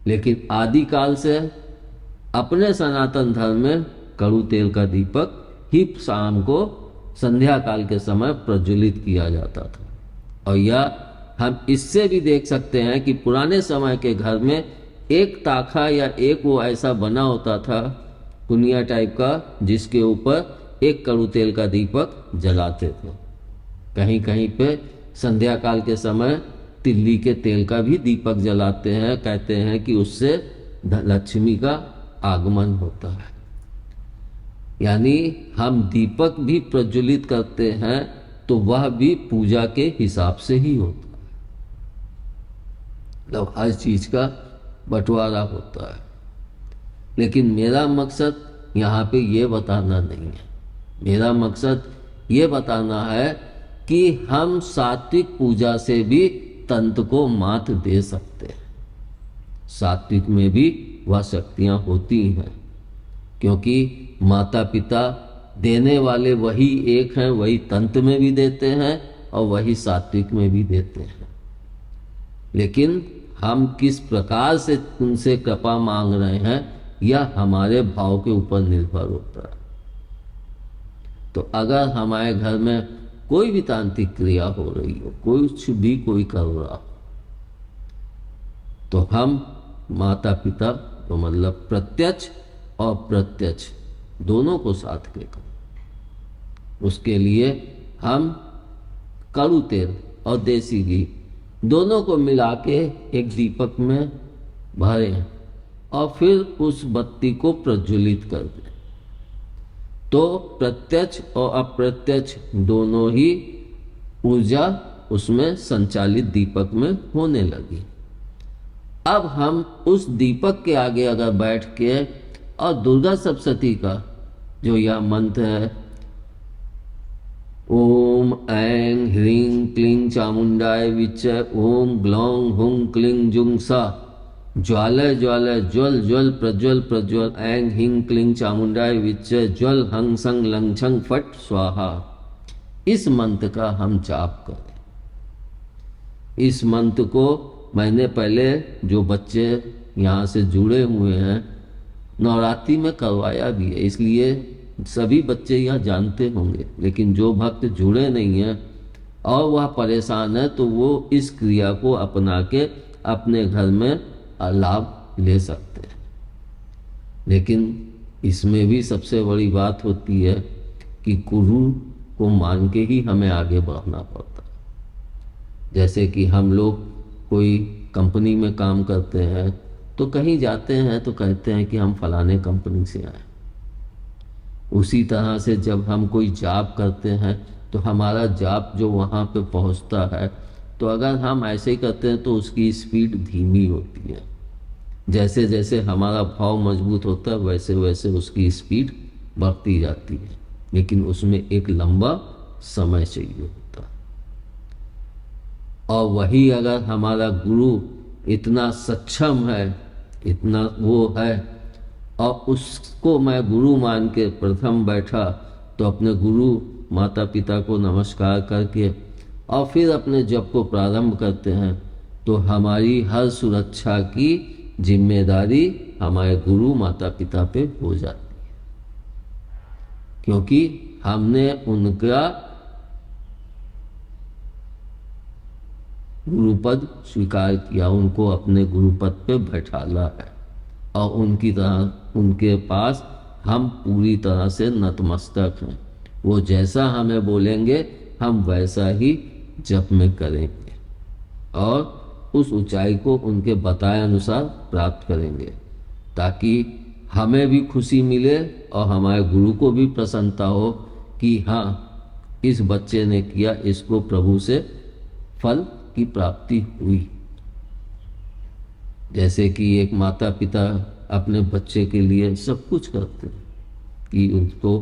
लेकिन आदिकाल से अपने सनातन धर्म में कड़ू तेल का दीपक ही शाम को संध्या काल के समय प्रज्वलित किया जाता था। और यह हम इससे भी देख सकते हैं कि पुराने समय के घर में एक ताखा या एक वो ऐसा बना होता था कुनिया टाइप का, जिसके ऊपर एक कड़ू तेल का दीपक जलाते थे। कहीं कहीं पे संध्या काल के समय तिल्ली के तेल का भी दीपक जलाते हैं, कहते हैं कि उससे लक्ष्मी का आगमन होता है। यानी हम दीपक भी प्रज्वलित करते हैं तो वह भी पूजा के हिसाब से ही होता है, मतलब हर चीज का बंटवारा होता है। लेकिन मेरा मकसद यहाँ पे ये बताना नहीं है। मेरा मकसद ये बताना है कि हम सात्विक पूजा से भी तंत्र को मात दे सकते हैं। सात्विक में भी वह शक्तियाँ होती हैं, क्योंकि माता पिता देने वाले वही एक हैं, वही तंत्र में भी देते हैं और वही सात्विक में भी देते हैं। लेकिन हम किस प्रकार से उनसे कृपा मांग रहे हैं यह हमारे भाव के ऊपर निर्भर होता है। तो अगर हमारे घर में कोई भी तांत्रिक क्रिया हो रही हो, कुछ भी कोई कर रहा हो, तो हम माता पिता तो मतलब प्रत्यक्ष और प्रत्यक्ष दोनों को साथ लेकर उसके लिए हम कड़ू तेल और देसी घी दोनों को मिला के एक दीपक में भरें और फिर उस बत्ती को प्रज्वलित कर दें। तो प्रत्यक्ष और अप्रत्यक्ष दोनों ही ऊर्जा उसमें संचालित दीपक में होने लगी। अब हम उस दीपक के आगे अगर बैठ के और दुर्गा सप्तशती का जो यह मंत्र है, ओम ऐं ह्रीं क्लीं चामुंडाय विच्च ओम ग्लौं हुं क्लीं जुं सा ज्वालय ज्वालय ज्वल ज्वल प्रज्वल प्रज्वल ऐं ह्रीं क्लीं चामुंडाय विच्च ज्वल हं सं लं छं फट स्वाहा, इस मंत्र का हम जाप करें। इस मंत्र को मैंने पहले जो बच्चे यहाँ से जुड़े हुए हैं नवरात्रि में करवाया भी है, इसलिए सभी बच्चे यह जानते होंगे। लेकिन जो भक्त जुड़े नहीं हैं और वह परेशान है तो वो इस क्रिया को अपना के अपने घर में लाभ ले सकते हैं। लेकिन इसमें भी सबसे बड़ी बात होती है कि गुरु को मान के ही हमें आगे बढ़ना पड़ता है। जैसे कि हम लोग कोई कंपनी में काम करते हैं तो कहीं जाते हैं तो कहते हैं कि हम फलाने कंपनी से आए। उसी तरह से जब हम कोई जाप करते हैं तो हमारा जाप जो वहाँ पे पहुँचता है तो अगर हम ऐसे ही करते हैं तो उसकी स्पीड धीमी होती है। जैसे जैसे हमारा भाव मजबूत होता है वैसे वैसे उसकी स्पीड बढ़ती जाती है, लेकिन उसमें एक लंबा समय चाहिए होता है। और वही अगर हमारा गुरु इतना सक्षम है, इतना वो है, और उसको मैं गुरु मान के प्रथम बैठा तो अपने गुरु माता पिता को नमस्कार करके और फिर अपने जप को प्रारंभ करते हैं, तो हमारी हर सुरक्षा की जिम्मेदारी हमारे गुरु माता पिता पे हो जाती है, क्योंकि हमने उनका गुरुपद स्वीकार किया, उनको अपने गुरुपद पे बैठाला है और उनकी तरह उनके पास हम पूरी तरह से नतमस्तक हैं। वो जैसा हमें बोलेंगे हम वैसा ही जप में करेंगे और उस ऊंचाई को उनके बताए अनुसार प्राप्त करेंगे, ताकि हमें भी खुशी मिले और हमारे गुरु को भी प्रसन्नता हो कि हाँ इस बच्चे ने किया, इसको प्रभु से फल की प्राप्ति हुई। जैसे कि एक माता पिता अपने बच्चे के लिए सब कुछ करते हैं कि उसको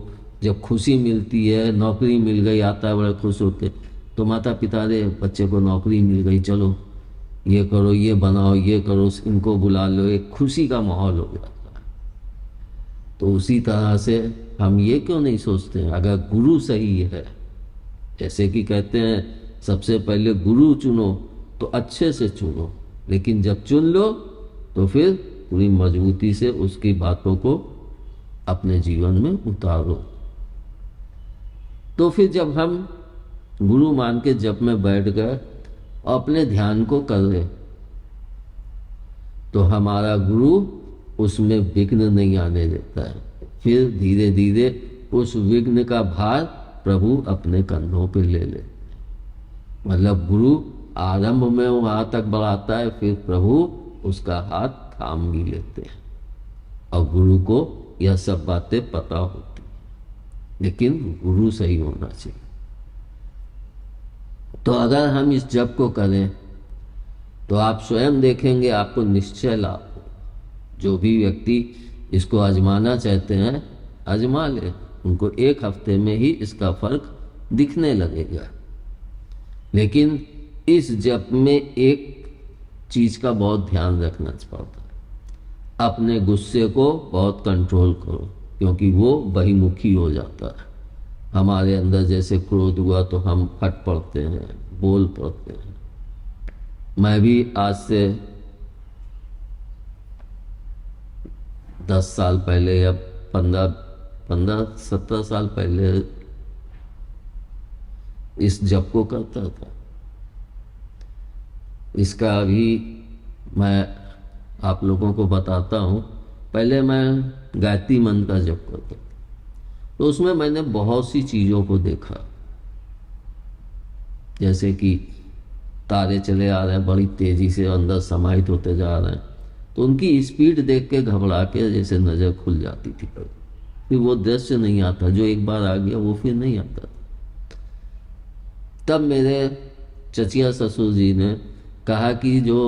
जब खुशी मिलती है, नौकरी मिल गई, आता है बड़े खुश होते, तो माता पिता रे बच्चे को नौकरी मिल गई, चलो ये करो, ये बनाओ, ये करो, इनको बुला लो, एक खुशी का माहौल हो जाता है। तो उसी तरह से हम ये क्यों नहीं सोचते हैं अगर गुरु सही है, जैसे कि कहते हैं सबसे पहले गुरु चुनो तो अच्छे से चुनो, लेकिन जब चुन लो तो फिर पूरी मजबूती से उसकी बातों को अपने जीवन में उतारो। तो फिर जब हम गुरु मान के जप में बैठ गए और अपने ध्यान को कर रहे, तो हमारा गुरु उसमें विघ्न नहीं आने देता है। फिर धीरे धीरे उस विघ्न का भार प्रभु अपने कंधों पे ले लेते हैं। मतलब गुरु आरंभ में वहां तक बढ़ाता है, फिर प्रभु उसका हाथ थाम भी लेते हैं और गुरु को यह सब बातें पता होती हैं, लेकिन गुरु सही होना चाहिए। तो अगर हम इस जप को करें तो आप स्वयं देखेंगे आपको निश्चय लाभ हो। जो भी व्यक्ति इसको आजमाना चाहते हैं आजमा ले, उनको 1 हफ्ते में ही इसका फर्क दिखने लगेगा। लेकिन इस जप में एक चीज का बहुत ध्यान रखना पड़ता है, अपने गुस्से को बहुत कंट्रोल करो, क्योंकि वो बहिमुखी हो जाता है। हमारे अंदर जैसे क्रोध हुआ तो हम फट पड़ते हैं, बोल पड़ते हैं। मैं भी आज से 10 साल पहले या 15-17 साल पहले इस जप को करता था। इसका भी मैं आप लोगों को बताता हूँ। पहले मैं गायत्री मंत्र का जप करता था, तो उसमें मैंने बहुत सी चीज़ों को देखा, जैसे कि तारे चले आ रहे हैं बड़ी तेज़ी से, अंदर समाहित होते जा रहे हैं, तो उनकी स्पीड देख के घबरा के जैसे नज़र खुल जाती थी। फिर वो दृश्य नहीं आता, जो एक बार आ गया वो फिर नहीं आता। तब मेरे चचिया ससुर जी ने कहा कि जो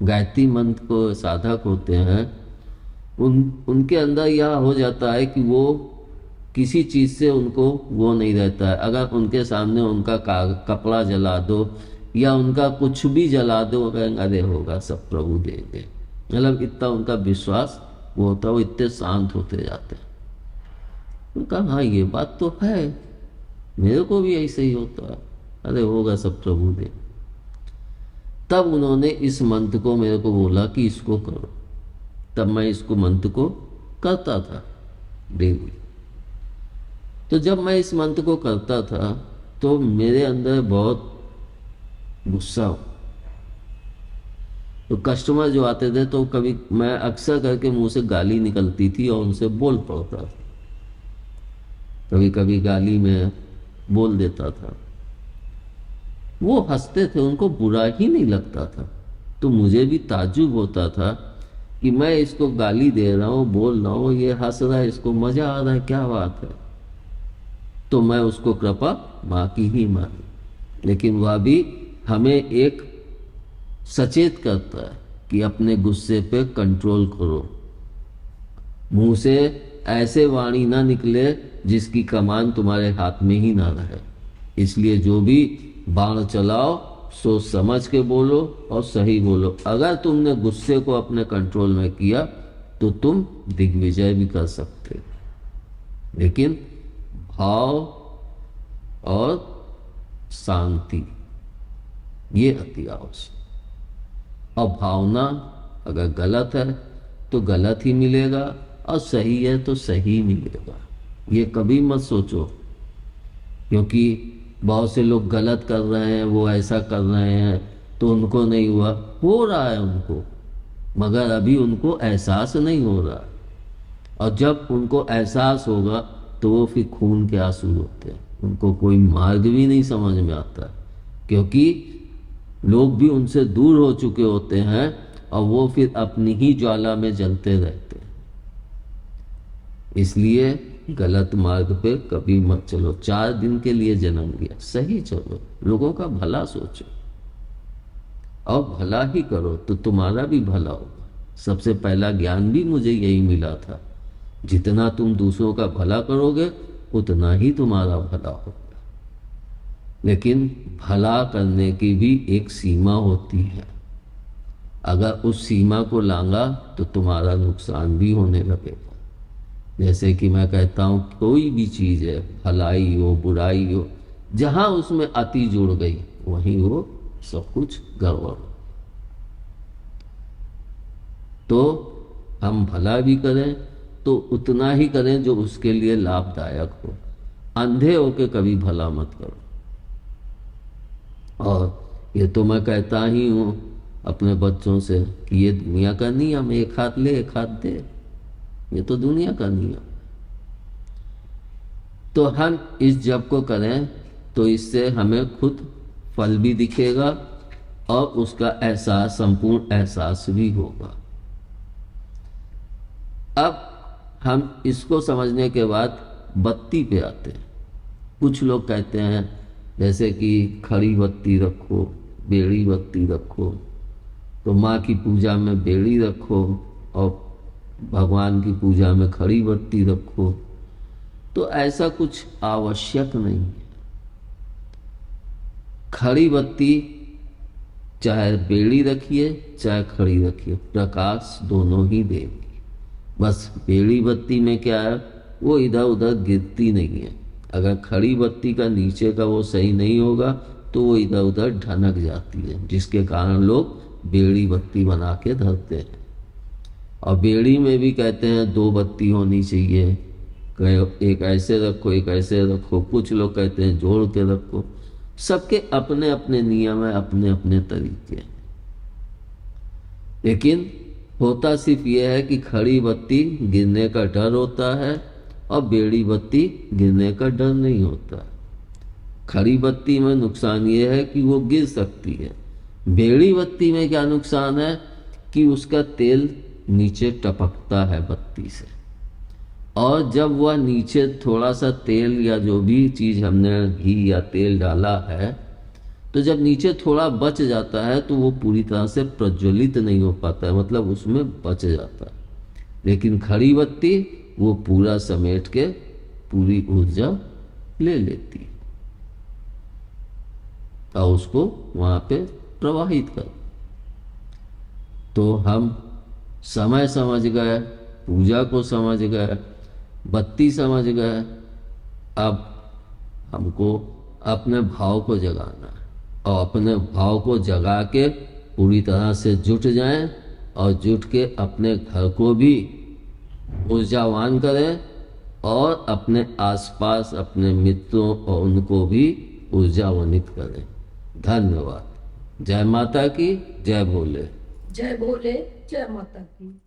गायत्री मंत्र को साधक होते हैं उनके अंदर यह हो जाता है कि वो किसी चीज़ से उनको वो नहीं रहता है। अगर उनके सामने उनका कपड़ा जला दो या उनका कुछ भी जला दो, अरे होगा सब प्रभु देंगे। मतलब इतना उनका विश्वास वो होता है, वो इतने शांत होते जाते हैं। उनका हाँ ये बात तो है, मेरे को भी ऐसे ही होता है, अरे होगा सब प्रभु देंगे। तब उन्होंने इस मंत्र को मेरे को बोला कि इसको करो। तब मैं इसको मंत्र को करता था डेली। तो जब मैं इस मंत्र को करता था तो मेरे अंदर बहुत गुस्सा हो। तो कस्टमर जो आते थे तो कभी मैं अक्सर करके मुंह से गाली निकलती थी और उनसे बोल पड़ता था। कभी कभी गाली में बोल देता था। वो हंसते थे, उनको बुरा ही नहीं लगता था। तो मुझे भी ताज्जुब होता था कि मैं इसको गाली दे रहा हूँ, बोल रहा हूँ, ये हंस रहा है, इसको मजा आ रहा है, क्या बात है। तो मैं उसको कृपा माँ की ही मानी। लेकिन वह भी हमें एक सचेत करता है कि अपने गुस्से पे कंट्रोल करो, मुंह से ऐसे वाणी ना निकले जिसकी कमान तुम्हारे हाथ में ही ना रहे। इसलिए जो भी बाण चलाओ सोच समझ के बोलो और सही बोलो। अगर तुमने गुस्से को अपने कंट्रोल में किया तो तुम दिग्विजय भी कर सकते। लेकिन भाव और शांति ये अति आवश्यक। और भावना अगर गलत है तो गलत ही मिलेगा और सही है तो सही मिलेगा। ये कभी मत सोचो क्योंकि बहुत से लोग गलत कर रहे हैं, वो ऐसा कर रहे हैं तो उनको नहीं हुआ, हो रहा है उनको, मगर अभी उनको एहसास नहीं हो रहा। और जब उनको एहसास होगा तो वो फिर खून के आंसू होते हैं, उनको कोई मार्ग भी नहीं समझ में आता, क्योंकि लोग भी उनसे दूर हो चुके होते हैं और वो फिर अपनी ही ज्वाला में जलते रहते हैं। इसलिए गलत मार्ग पे कभी मत चलो। 4 दिन के लिए जन्म लिया, सही चलो, लोगों का भला सोचो और भला ही करो तो तुम्हारा भी भला होगा। सबसे पहला ज्ञान भी मुझे यही मिला था, जितना तुम दूसरों का भला करोगे उतना ही तुम्हारा भला होगा। लेकिन भला करने की भी एक सीमा होती है, अगर उस सीमा को लांगा तो तुम्हारा नुकसान भी होने लगेगा। जैसे कि मैं कहता हूँ कोई भी चीज़ है, भलाई हो बुराई हो, जहाँ उसमें अति जुड़ गई वहीं वो सब कुछ गड़बड़। तो हम भला भी करें तो उतना ही करें जो उसके लिए लाभदायक हो। अंधे होके कभी भला मत करो। और ये तो मैं कहता ही हूँ अपने बच्चों से कि ये दुनिया का नियम, एक हाथ ले एक हाथ दे, ये तो दुनिया का नियम। तो हम इस जप को करें तो इससे हमें खुद फल भी दिखेगा और उसका एहसास, संपूर्ण एहसास भी होगा। अब हम इसको समझने के बाद बत्ती पे आते हैं। कुछ लोग कहते हैं जैसे कि खड़ी बत्ती रखो, बेड़ी बत्ती रखो, तो माँ की पूजा में बेड़ी रखो और भगवान की पूजा में खड़ी बत्ती रखो। तो ऐसा कुछ आवश्यक नहीं है। खड़ी बत्ती चाहे बेड़ी रखिए चाहे खड़ी रखिए, प्रकाश दोनों ही देगी। बस बेड़ी बत्ती में क्या है, वो इधर उधर गिरती नहीं है। अगर खड़ी बत्ती का नीचे का वो सही नहीं होगा तो वो इधर उधर ढनक जाती है, जिसके कारण लोग बेड़ी बत्ती बना के धरते हैं। और बेड़ी में भी कहते हैं 2 बत्ती होनी चाहिए, एक ऐसे रखो एक ऐसे रखो, कुछ लोग कहते हैं जोड़ के रखो। सबके अपने अपने नियम है, अपने अपने तरीके हैं। लेकिन होता सिर्फ यह है कि खड़ी बत्ती गिरने का डर होता है और बेड़ी बत्ती गिरने का डर नहीं होता। खड़ी बत्ती में नुकसान यह है कि वो गिर सकती है। बेड़ी बत्ती में क्या नुकसान है कि उसका तेल नीचे टपकता है बत्ती से, और जब वह नीचे थोड़ा सा तेल या जो भी चीज़ हमने घी या तेल डाला है, तो जब नीचे थोड़ा बच जाता है तो वो पूरी तरह से प्रज्वलित नहीं हो पाता है, मतलब उसमें बच जाता है। लेकिन खड़ी बत्ती वो पूरा समेट के पूरी ऊर्जा ले लेती है और उसको वहाँ पे प्रवाहित कर। तो हम समय समझ गए, पूजा को समझ गए, बत्ती समझ गए। अब हमको अपने भाव को जगाना है और अपने भाव को जगा के पूरी तरह से जुट जाएं और जुट के अपने घर को भी ऊर्जावान करें और अपने आसपास अपने मित्रों और उनको भी ऊर्जावान्वित करें। धन्यवाद। जय माता की, जय भोले। जय भोले, जय माता की।